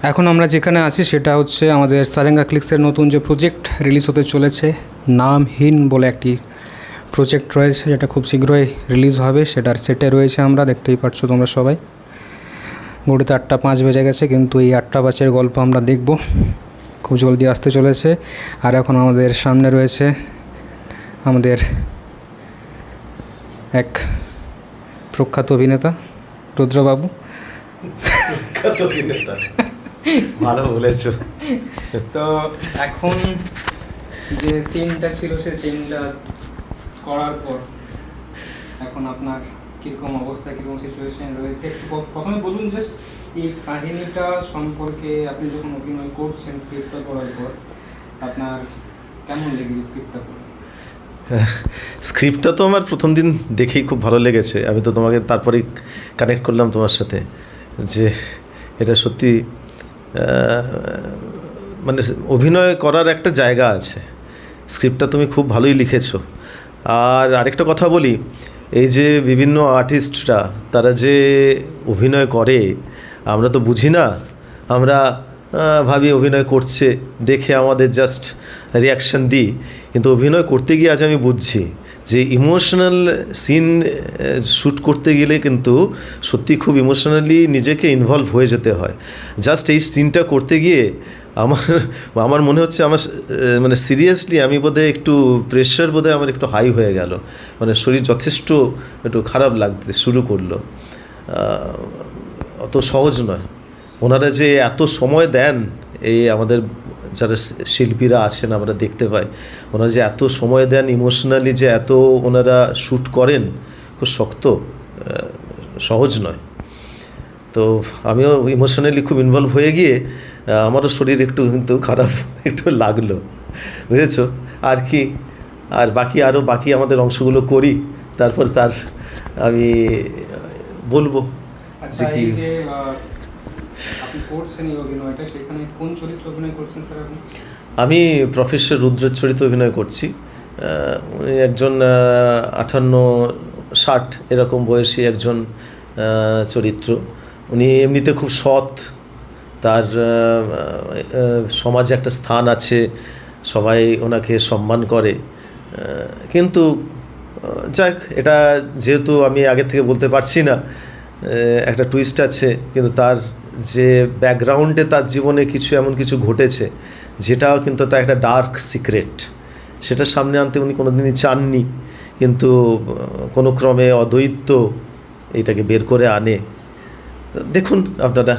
এখন আমরা যেখানে আছি সেটা হচ্ছে আমাদের সারেঙ্গা ক্লিক্সের নতুন যে প্রজেক্ট রিলিজ হতে চলেছে, নামহীন বলে একটি প্রজেক্ট রয়েছে, যেটা খুব শীঘ্রই রিলিজ হবে। সেটার সেটে রয়েছে আমরা, দেখতেই পাচ্ছ তোমরা সবাই। ঘড়িতে 8:05 বেজে গেছে, কিন্তু এই 8:05 গল্প আমরা দেখব, খুব জলদি আসতে চলেছে। আর এখন আমাদের সামনে রয়েছে আমাদের এক প্রখ্যাত অভিনেতা রুদ্রবাবু। ভালো বলেছ। তো এখন যে সিনটা ছিল সেই সিনটা করার পর এখন আপনার কীরকম অবস্থা, কীরকম সিচুয়েশন রয়েছে, একটু প্রথমে বলুন জাস্ট এই কাহিনীটা সম্পর্কে। আপনি যখন অভিনয় করছেন স্ক্রিপ্টটা পড়ার পর আপনার কেমন লেগেছে স্ক্রিপ্টটা পড়ে? স্ক্রিপ্টটা তো আমার প্রথম দিন দেখেই খুব ভালো লেগেছে। আমি তো তোমাকে তারপরেই কানেক্ট করলাম তোমার সাথে, যে এটা সত্যি মানে অভিনয় করার একটা জায়গা আছে। স্ক্রিপ্টটা তুমি খুব ভালোই লিখেছো। আর আরেকটা কথা বলি, এই যে বিভিন্ন আর্টিস্টরা তারা যে অভিনয় করে আমরা তো বুঝি না, আমরা ভাবি অভিনয় করছে দেখে আমাদের জাস্ট রিয়াকশান দিই, কিন্তু অভিনয় করতে গিয়ে আজ আমি বুঝছি যে ইমোশনাল সিন শ্যুট করতে গেলে কিন্তু সত্যি খুব ইমোশনালি নিজেকে ইনভলভ হয়ে যেতে হয়। জাস্ট এই সিনটা করতে গিয়ে আমার মনে হচ্ছে আমার মানে সিরিয়াসলি আমি বোধহয় একটু প্রেশার বোধহয় আমার একটু হাই হয়ে গেল, মানে শরীর যথেষ্ট একটু খারাপ লাগতে শুরু করলো। অত সহজ নয়। ওনারা যে এত সময় দেন, এই আমাদের যারা শিল্পীরা আছেন আমরা দেখতে পাই, ওনারা যে এত সময় দেন, ইমোশনালি যে এত ওনারা শ্যুট করেন, খুব শক্ত, সহজ নয়। তো আমিও ইমোশনালি খুব ইনভলভ হয়ে গিয়ে আমারও শরীর একটু কিন্তু খারাপ একটু লাগলো, বুঝেছো? আর কি, আর বাকি আমাদের অংশগুলো করি, তারপর আমি বলবো। আচ্ছা, এই যে আপনি করছেন এই অভিনয়টা, সেখানে কোন চরিত্র অভিনয় করছেন স্যার আপনি? আমি প্রফেসর রুদ্রের চরিত্রে অভিনয় করছি। উনি একজন 58-60 এরকম বয়সী একজন চরিত্র। উনি এমনিতে খুব সৎ, তার সমাজে একটা স্থান আছে, সবাই ওনাকে সম্মান করে। কিন্তু যাক, এটা যেহেতু আমি আগে থেকে বলতে পারছি না, একটা টুইস্ট আছে, কিন্তু তার যে ব্যাকগ্রাউন্ডে তার জীবনে এমন কিছু ঘটেছে যেটাও কিন্তু তার একটা ডার্ক সিক্রেট, সেটা সামনে আনতে উনি কোনোদিনই চাননি, কিন্তু কোনো ক্রমে অদ্বৈত এইটাকে বের করে আনে। দেখুন আপনারা।